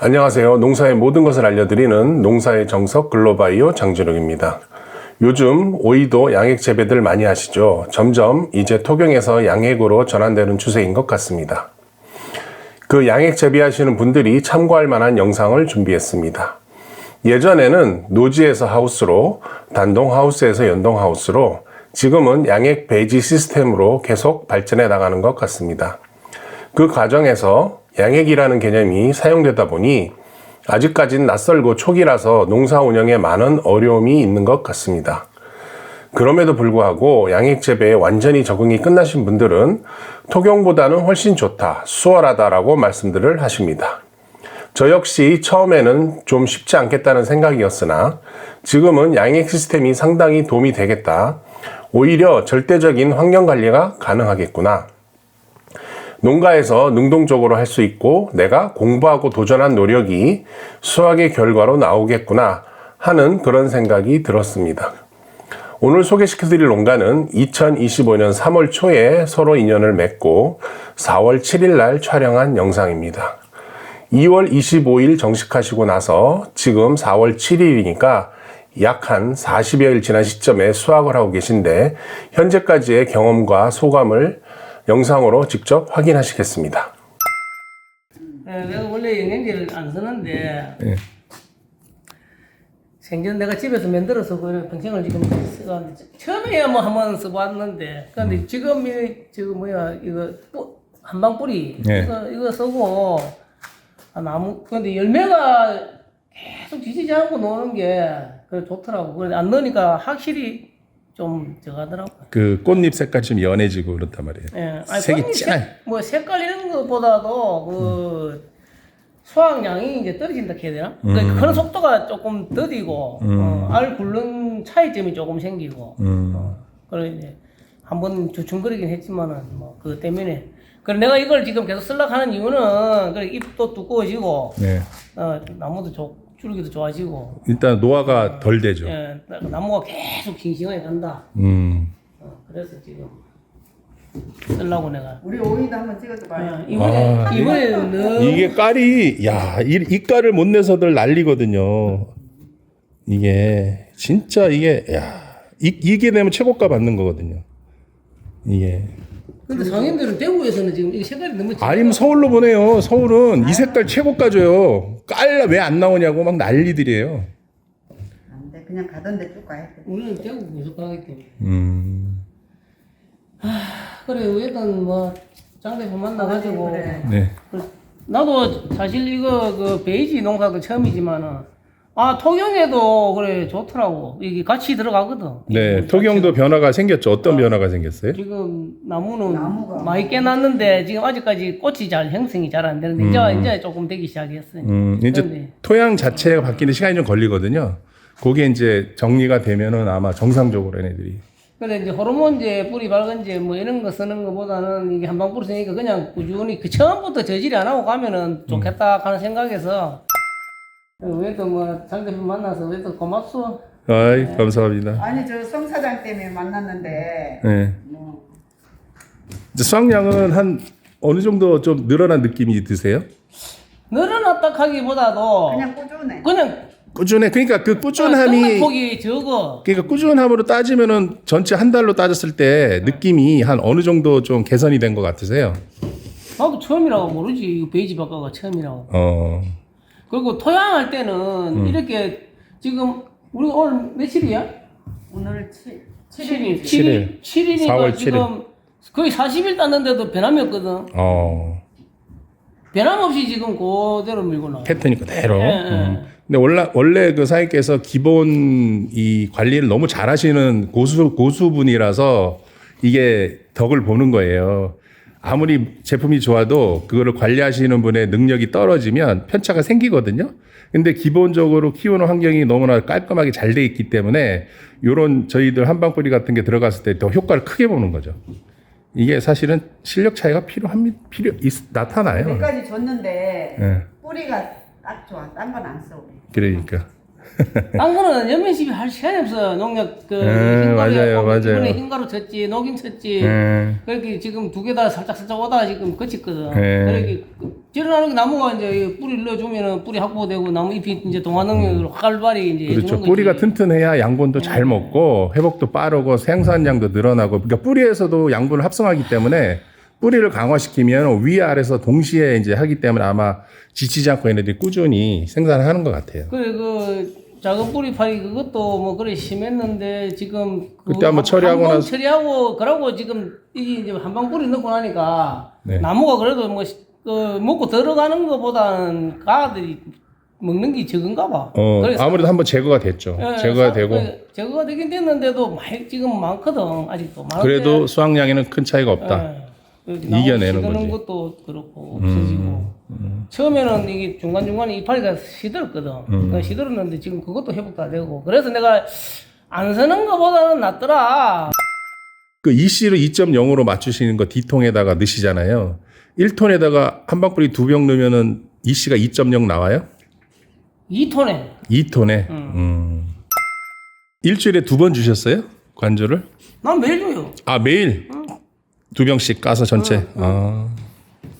안녕하세요. 농사의 모든 것을 알려드리는 농사의 정석 글로바이오 장준욱입니다. 요즘 오이도 양액 재배들 많이 하시죠. 점점 이제 토경에서 양액으로 전환되는 추세인 것 같습니다. 그 양액 재배하시는 분들이 참고할 만한 영상을 준비했습니다. 예전에는 노지에서 하우스로, 단동 하우스에서 연동 하우스로, 지금은 양액 배지 시스템으로 계속 발전해 나가는 것 같습니다. 그 과정에서 양액이라는 개념이 사용되다 보니 아직까진 낯설고 초기라서 농사 운영에 많은 어려움이 있는 것 같습니다. 그럼에도 불구하고 양액 재배에 완전히 적응이 끝나신 분들은 토경보다는 훨씬 좋다, 수월하다라고 말씀들을 하십니다. 저 역시 처음에는 좀 쉽지 않겠다는 생각이었으나 지금은 양액 시스템이 상당히 도움이 되겠다. 오히려 절대적인 환경 관리가 가능하겠구나. 농가에서 능동적으로 할 수 있고 내가 공부하고 도전한 노력이 수확의 결과로 나오겠구나 하는 그런 생각이 들었습니다. 오늘 소개시켜드릴 농가는 2025년 3월 초에 서로 인연을 맺고 4월 7일 날 촬영한 영상입니다. 2월 25일 정식하시고 나서 지금 4월 7일이니까 약 한 40여일 지난 시점에 수확을 하고 계신데 현재까지의 경험과 소감을 영상으로 직접 확인하시겠습니다. 내가 원래 영양제를 안 쓰는데 생전 내가 집에서 만들어서 그 평생을 지금 써왔는데 처음에야 뭐 한번 써봤는데 근데 지금 이거 한방 뿌리 이거 쓰고 나무 근데 열매가 계속 지지지 않고 노는 게 그래 좋더라고. 그런데 안 넣으니까 확실히 좀 저하더라고. 그 꽃잎 색깔이 좀 연해지고 그렇단 말이에요. 예, 아니, 색이 진해. 뭐 색깔 이런 것보다도 그 수확량이 이제 떨어진다 해야 되나? 그러니까 그런 속도가 조금 더디고 알 굵는 차이점이 조금 생기고. 그래 이제 한번 주춤거리긴 했지만은 뭐 그것 때문에. 그래 내가 이걸 지금 계속 쓰려고 하는 이유는 그래 잎도 두꺼워지고 나무도 줄기도 좋아지고. 일단 노화가 덜 되죠. 예, 나무가 계속 싱싱하게 간다. 그래서 지금 쓰려고 내가. 우리 오이도 한번 찍어줘 봐요. 이번에는 이게 깔이 이 깔을 못 내서들 난리거든요. 이게 진짜 이게 이게 되면 최고가 받는 거거든요. 이게. 근데 상인들은 대구에서는 지금 이 색깔이 너무 아니면 서울로 보내요. 서울은 이 색깔 최고가 줘요. 깔 왜 안 나오냐고 막 난리들이에요. 안 돼, 그냥 가던 데 쭉 가야 돼. 우리는 대구 계속 가기 때문에. 그래 우리는 뭐 장대표 만나가지고. 그래. 네. 나도 사실 이거 그 베이지 농사도 처음이지만은 토경에도 그래 좋더라고. 이게 같이 들어가거든. 네. 토경도 변화가 생겼죠. 어떤 변화가 생겼어요? 지금 나무가 많이 깨놨는데 지금 아직까지 꽃이 잘 형성이 잘 안 되는데 이제 조금 되기 시작했어요. 이제 그런데 토양 자체가 바뀌는 시간이 좀 걸리거든요. 그게 이제 정리가 되면은 아마 정상적으로 얘네들이. 근데 이제 호르몬제, 뿌리 밝은제 뭐 이런 거 쓰는 것보다는 이게 한방 뿌리 쓰니까 그냥 꾸준히 그 처음부터 저질이 안 하고 가면은 좋겠다 하는 생각에서 왜또 뭐 장대표 만나서 왜또 고맙소. 아이, 감사합니다. 아니 저 성 사장 때문에 만났는데 네. 뭐 이제 수확량은 한 어느 정도 좀 늘어난 느낌이 드세요? 늘어났다 하기보다도 그냥 꾸준해. 그냥 꾸준해. 그러니까 그 꾸준함이 폭이 적어. 그러니까 꾸준함으로 따지면은 전체 한 달로 따졌을 때 느낌이 한 어느 정도 좀 개선이 된 것 같으세요? 나도 처음이라고 모르지. 이거 베이지 바꿔가 처음이라고. 그리고 토양할 때는 이렇게 지금 우리 오늘 며칠이야? 오늘 7일. 7일. 7일이니까 4월 7일. 지금 거의 40일 땄는데도 변함이 없거든. 변함없이 지금 그대로 밀고 나와. 패턴이 그대로. 예. 근데 원래 그 사장님께서 기본 이 관리를 너무 잘하시는 고수분이라서 이게 덕을 보는 거예요. 아무리 제품이 좋아도 그거를 관리하시는 분의 능력이 떨어지면 편차가 생기거든요. 근데 기본적으로 키우는 환경이 너무나 깔끔하게 잘 돼 있기 때문에 요런 저희들 한방뿌리 같은 게 들어갔을 때 더 효과를 크게 보는 거죠. 이게 사실은 실력 차이가 나타나요. 몇 가지 줬는데 예. 뿌리가 딱 좋아. 딴 건 안 써. 우리. 그러니까. 딴 거는 연면 시비 할 시간이 없어. 농약 그 맞아요, 맞아요. 이번에 흰가루 쳤지, 녹임 쳤지. 그렇게 지금 두 개 다 살짝 오다가 지금 거쳤거든. 그렇게 찌르나는 게 나무가 이제 뿌리 넣어주면은 뿌리 확보되고 나무 잎이 이제 동화 능력으로 활발히 이제 그렇죠. 해주는 거지. 뿌리가 튼튼해야 양분도 잘 먹고 회복도 빠르고 생산량도 늘어나고 그러니까 뿌리에서도 양분을 합성하기 때문에 뿌리를 강화시키면 위아래에서 동시에 이제 하기 때문에 아마 지치지 않고 얘네들이 꾸준히 생산을 하는 것 같아요. 그래 그 작은 뿌리파리 그것도 뭐 그래 심했는데 지금 그때 한번 처리하고 한번 나서- 처리하고 그러고 지금 이게 이제 한방 뿌리 넣고 나니까 네. 나무가 그래도 뭐 먹고 들어가는 것보다는 가들이 먹는 게 적은가 봐. 그래서 아무래도 한번 제거가 됐죠. 예, 제거가 되고 제거가 되긴 됐는데도 많이 지금 많거든 아직도 많은데 그래도 수확량에는 큰 차이가 없다. 이겨내는 거는 거지. 것도 그렇고 없어지고 처음에는 이게 중간중간에 이파리가 시들었거든. 그러니까 시들었는데 지금 그것도 회복 다 되고 그래서 내가 안 쓰는 것보다는 낫더라. 그 EC를 2.0으로 맞추시는 거 D통에다가 넣으시잖아요. 1톤에다가 한방뿌리 2병 넣으면은 EC가 2.0 나와요? 2톤에 2톤에. 일주일에 2번 주셨어요? 관조를? 난 매일 줘요. 아, 매일? 2병씩 까서 전체. 아.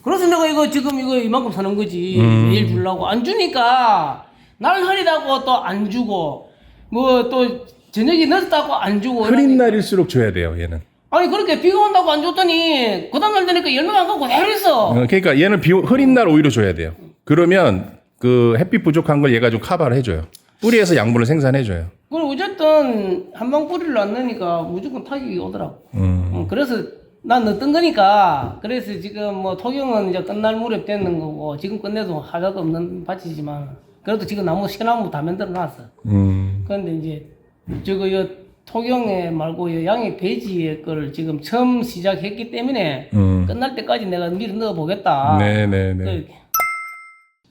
그래서 내가 이거 지금 이거 이만큼 사는 거지. 매일 주려고 안 주니까 날 흐리다고 또 안 주고 뭐 또 저녁이 늦었다고 안 주고 흐린 날일수록 줘야 돼요, 얘는. 아니 그렇게 비가 온다고 안 줬더니 그 다음날 되니까 열매가 안 갖고 그대로 있어. 그러니까 얘는 흐린 날 오히려 줘야 돼요. 그러면 그 햇빛 부족한 걸 얘가 좀 커버를 해줘요. 뿌리에서 양분을 생산해줘요. 그리고 어쨌든 한방 뿌리를 안 넣으니까 무조건 타격이 오더라고. 그래서 난 넣었던 거니까 그래서 지금 뭐 토경은 이제 끝날 무렵 됐는 거고 지금 끝내도 하자도 없는 밭이지만 그래도 지금 나무 시나무 다 만들어 놨어. 그런데 이제 저거 요 토경에 말고 요 양의 배지의 거를 지금 처음 시작했기 때문에 끝날 때까지 내가 미리 넣어 보겠다. 네네네.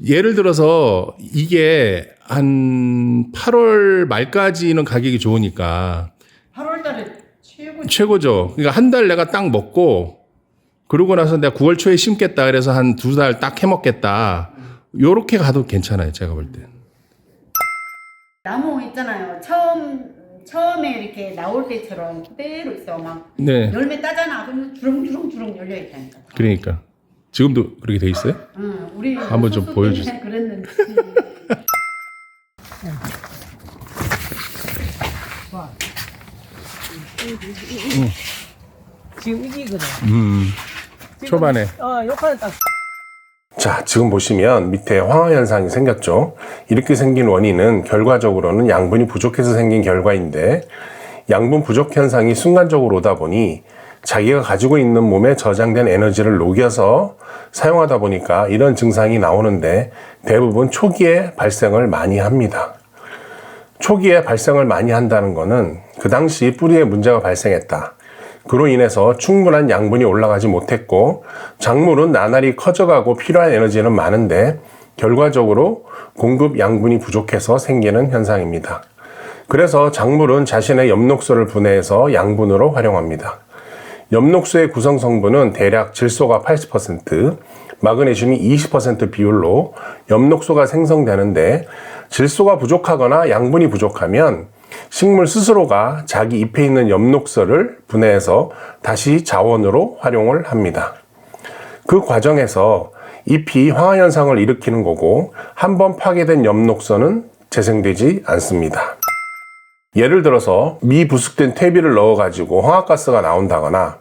예를 들어서 이게 한 8월 말까지는 가격이 좋으니까 8월 달에 최고죠. 그러니까 한 달 내가 딱 먹고 그러고 나서 내가 9월 초에 심겠다 그래서 한 2달 딱 해먹겠다. 요렇게 가도 괜찮아요. 제가 볼 때. 나무 있잖아요. 처음에 이렇게 나올 때처럼 그대로 있어. 막 네. 열매 따잖아. 그러면 주렁주렁 열려 있다니까. 그러니까. 지금도 그렇게 돼 있어요? 응, 우리 한번 좀 소수 보여주세요. 때문에 그랬는지. 지금 이기거든. 초반에. 요칸에 딱 자, 지금 보시면 밑에 황화 현상이 생겼죠. 이렇게 생긴 원인은 결과적으로는 양분이 부족해서 생긴 결과인데 양분 부족 현상이 순간적으로 오다 보니 자기가 가지고 있는 몸에 저장된 에너지를 녹여서 사용하다 보니까 이런 증상이 나오는데 대부분 초기에 발생을 많이 합니다. 초기에 발생을 많이 한다는 것은 그 당시 뿌리에 문제가 발생했다. 그로 인해서 충분한 양분이 올라가지 못했고 작물은 나날이 커져가고 필요한 에너지는 많은데 결과적으로 공급 양분이 부족해서 생기는 현상입니다. 그래서 작물은 자신의 엽록소를 분해해서 양분으로 활용합니다. 엽록소의 구성 성분은 대략 질소가 80%, 마그네슘이 20% 비율로 엽록소가 생성되는데 질소가 부족하거나 양분이 부족하면 식물 스스로가 자기 잎에 있는 엽록소를 분해해서 다시 자원으로 활용을 합니다. 그 과정에서 잎이 황화 현상을 일으키는 거고 한번 파괴된 엽록소는 재생되지 않습니다. 예를 들어서 미부숙된 퇴비를 넣어가지고 황화가스가 나온다거나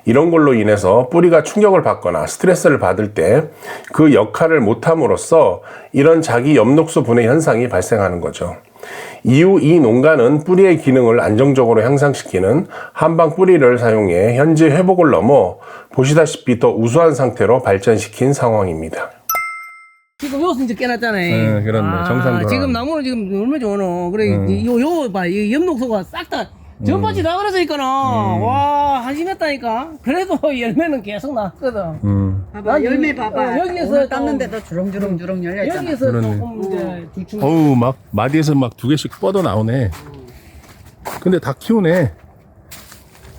이런 걸로 인해서 뿌리가 충격을 받거나 스트레스를 받을 때 그 역할을 못함으로써 이런 자기 엽록소 분해 현상이 발생하는 거죠. 이후 이 농가는 뿌리의 기능을 안정적으로 향상시키는 한방 뿌리를 사용해 현재 회복을 넘어 보시다시피 더 우수한 상태로 발전시킨 상황입니다. 지금 요새 이제 깨놨잖아요. 네, 그렇네. 정상 돌아. 지금 나무는 지금 얼마나 좋노. 그래, 요 봐. 이 엽록소가 싹 다, 전밭이 다 그랬으니까는, 와, 한심했다니까. 그래도 열매는 계속 나왔거든. 봐봐, 열매 봐봐. 여기에서 오늘 좀- 땄는데도 주렁주렁 열려 있잖아. 여기에서 그러네. 조금 이제 대충. 어우, 막 마디에서 막 2개씩 뻗어 나오네. 근데 다 키우네.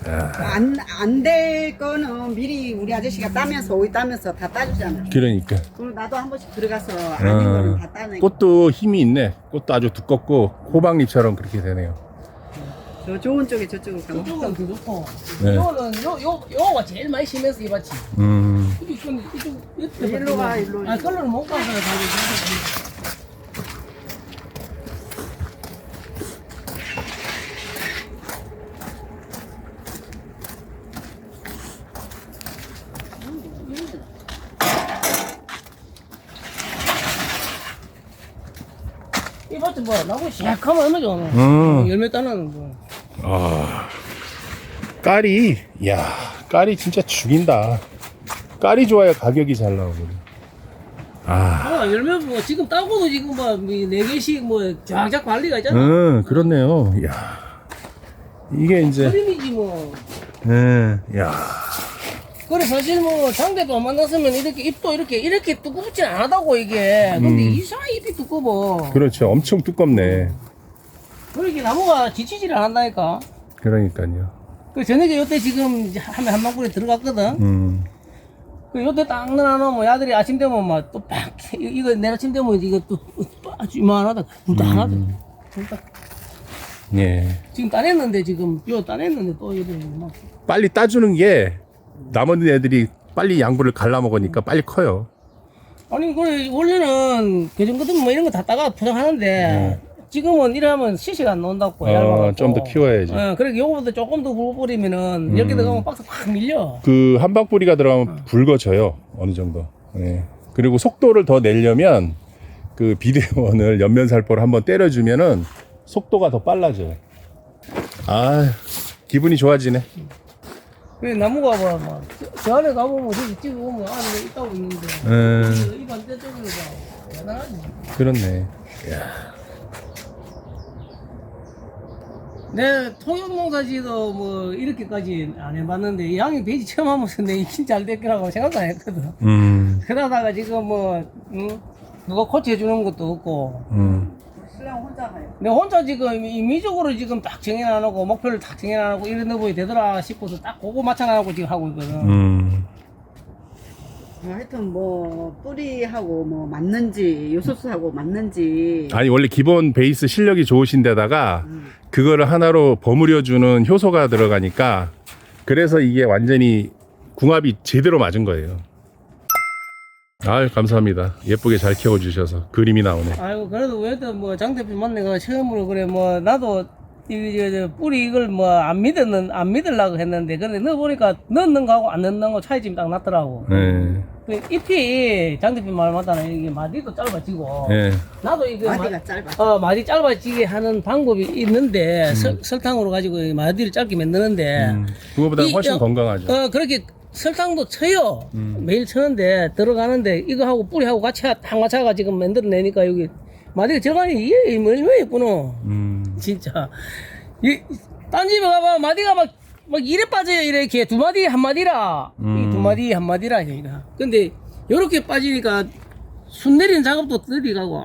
안 될 거는 미리 우리 아저씨가 따면서 오이 따면서 다 따주잖아. 그러니까. 그리고 나도 한 번씩 들어가서 아닌 거는 다 따내. 꽃도 힘이 있네. 꽃도 아주 두껍고 호박잎처럼 그렇게 되네요. 저 좋은 쪽에 저쪽으로 가면. 이쪽은 더 좋고. 네. 요거는 요거가 제일 많이 심해서 이 밭이. 이쪽 일로 가, 일로. 아, 그걸로는 못 가서 가지고. 이 밭은 뭐 나무 시약하면 얼마 좋아. 열매 따는 거. 까리, 야, 까리 진짜 죽인다. 까리 좋아야 가격이 잘 나오거든. 열매 뭐 지금 따고도 지금 뭐 4개씩 뭐 쫙쫙 관리가 있잖아. 그렇네요. 야, 이게 이제, 그림이지 뭐. 야, 그래 사실 뭐 장대도 만났으면 이렇게 잎도 이렇게 두껍진 않다고 이게. 근데 이상하게 잎이 두꺼워. 그렇죠. 엄청 두껍네. 그렇게 나무가 지치질 않는다니까. 그러니까요. 그 저녁에 요때 지금 한 방울에 들어갔거든. 그 요때 딱 넣어놓으면 야들이 아침 되면 막 또 팍 이거 내일 아침 되면 이거 또 아주 이만하다. 불다하다. 예. 지금 따냈는데 지금 요 따냈는데 또 이래 막. 빨리 따주는 게 나머지 애들이 빨리 양분을 갈라먹으니까 빨리 커요. 아니 그래 원래는 그전 같으면 뭐 이런 거 다 따가 포장하는데 지금은 이러면 시시가 안 나온다고 얇아갖고. 좀 더 키워야지. 그래 요거보다 조금 더 굵어버리면은 이렇게 들어가면 박스 확 밀려. 그 한방뿌리가 들어가면 붉어져요. 어느 정도. 예. 그리고 속도를 더 내려면 그 비대원을 연면살포를 한번 때려주면은 속도가 더 빨라져요. 아, 기분이 좋아지네. 그 나무가 뭐, 저 안에 가보면 저기 찍어보면 안에 있다고 있는데. 이 반대쪽으로 가. 대단하지. 그렇네. 내 통영농사지도 뭐 이렇게까지 안 해봤는데 양이 베지 처음 하면서 내 진짜 잘 됐더라고 생각도 안 했거든. 그러다가 지금 뭐 누가 코치해주는 것도 없고 신랑 혼자 가요. 내가 혼자 지금 임의적으로 지금 딱 정해놔놓고 목표를 딱 정해놔놓고 이런 너보이 되더라 싶어서 딱 그거 맞춰놔놓고 지금 하고 있거든. 하여튼 뭐 뿌리하고 뭐 맞는지 요소수하고 맞는지 아니 원래 기본 베이스 실력이 좋으신 데다가 그거를 하나로 버무려주는 효소가 들어가니까 그래서 이게 완전히 궁합이 제대로 맞은 거예요. 아유 감사합니다. 예쁘게 잘 키워주셔서 그림이 나오네. 아이고 그래도 왜또 뭐 장 대표 만나가 처음으로 그래 뭐 나도 이 뿌리 이걸 뭐 안 믿으려고 했는데 근데 넣어 보니까 넣는 거하고 안 넣는 거 차이점이 딱 났더라고. 네. 그 잎이 장 대표 말 맞다나 이게 마디도 짧아지고 네. 나도 이거 마디가 짧아. 마디 짧아지게 하는 방법이 있는데 설탕으로 가지고 이 마디를 짧게 만드는데 그거보다 훨씬 건강하죠. 그렇게 설탕도 쳐요. 매일 쳐는데 들어가는데 이거하고 뿌리하고 같이 딱 맞춰가 지금 만들어내니까 여기 마디가 들어가니 이게 얼마나 예쁘노. 진짜 딴 집에 가봐 마디가 막 이래 빠져요. 이렇게 두 마디 한 마디라 이 두 마디 한 마디라 이가 근데 요렇게 빠지니까 순 내리는 작업도 들이가고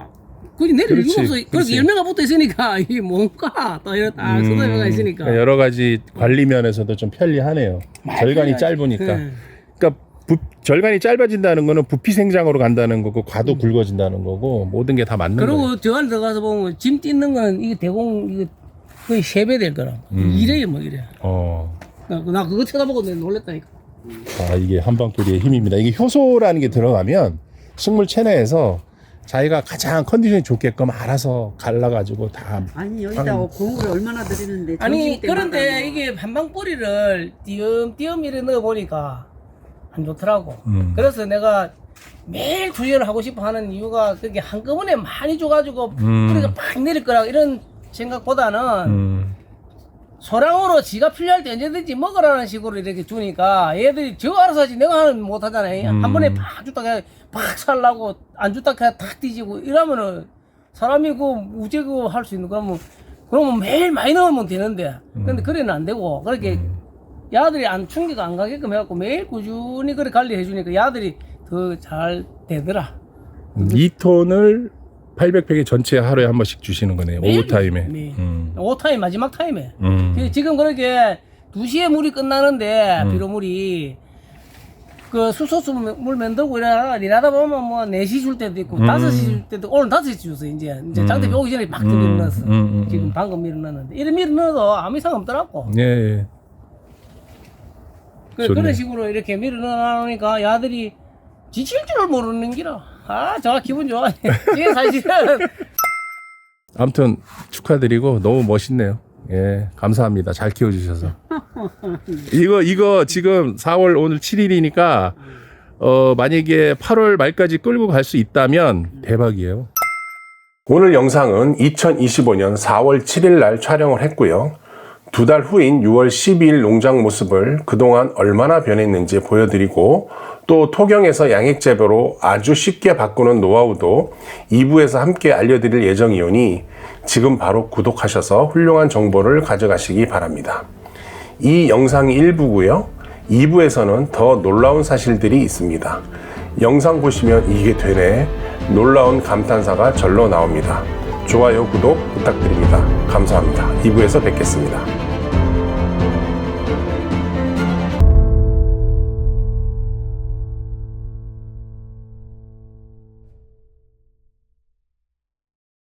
그게 내릴 이유가 없어. 그렇게 열매가 붙어 있으니까 이게 뭔가 또 이런 딱 쏟아져가 있으니까 그러니까 여러 가지 관리 면에서도 좀 편리하네요. 절간이 짧으니까. 그러니까 절간이 짧아진다는 거는 부피 생장으로 간다는 거고 과도 굵어진다는 거고 모든 게 다 맞는 거예요. 그리고 저 안에 들어가서 보면 짐 뜯는 거는 이게 대공 이거 거의 3배 될 거라. 이래요 뭐 이래. 나 그거 쳐다보고 내가 놀랬다니까. 아, 이게 한방뿌리의 힘입니다. 이게 효소라는 게 들어가면 식물 체내에서 자기가 가장 컨디션이 좋게끔 알아서 갈라가지고 다. 아니 여기다 공을 얼마나 들이는데 아니 점심 때마다 그런데 뭐. 이게 한방뿌리를 띄엄띄엄 이래 넣어 보니까 안 좋더라고. 그래서 내가 매일 투자를 하고 싶어 하는 이유가 그게 한꺼번에 많이 줘가지고 뿌리가 팍 내릴 거라 이런 생각보다는 소량으로 지가 필요할 때 언제든지 먹으라는 식으로 이렇게 주니까 얘들이 저 알아서 하지 내가 하는 못 하잖아요. 한 번에 팍 줬다가 팍 살라고 안 줬다가 탁 뒤지고 이러면은 사람이 그 우제 그 할 수 있는 거면 그러면 매일 많이 넣으면 되는데 근데 그래는 안 되고 그렇게 야들이 안 충격 안 가게끔 해갖고 매일 꾸준히 그래 관리해 주니까 야들이 더 잘 되더라. 2톤을 800팩에 전체 하루에 한 번씩 주시는 거네요. 오후 타임에. 네. 오후 타임 마지막 타임에. 음. 지금 그렇게 2시에 물이 끝나는데 비료물이 그 수소수 물 만들고 일하다 보면 뭐 4시 줄 때도 있고 5시 줄 때도 오늘 5시 줬어 이제 장대비 오기 전에 막 밀어넣었어. 지금 방금 밀어넣었는데 이래 밀어넣어도 아무 이상 없더라고. 예, 예. 좋네. 그런 식으로 이렇게 밀어넣으니까 야들이 지칠 줄 모르는 기라. 아, 저 기분 좋아. 이게 사실은 아무튼 축하드리고 너무 멋있네요. 예, 감사합니다. 잘 키워주셔서. 이거 지금 4월 오늘 7일이니까 만약에 8월 말까지 끌고 갈 수 있다면 대박이에요. 오늘 영상은 2025년 4월 7일 날 촬영을 했고요. 2달 후인 6월 12일 농장 모습을 그동안 얼마나 변했는지 보여드리고 또 토경에서 양액 재배로 아주 쉽게 바꾸는 노하우도 2부에서 함께 알려드릴 예정이오니 지금 바로 구독하셔서 훌륭한 정보를 가져가시기 바랍니다. 이 영상이 1부고요. 2부에서는 더 놀라운 사실들이 있습니다. 영상 보시면 이게 되네. 놀라운 감탄사가 절로 나옵니다. 좋아요, 구독 부탁드립니다. 감사합니다. 2부에서 뵙겠습니다.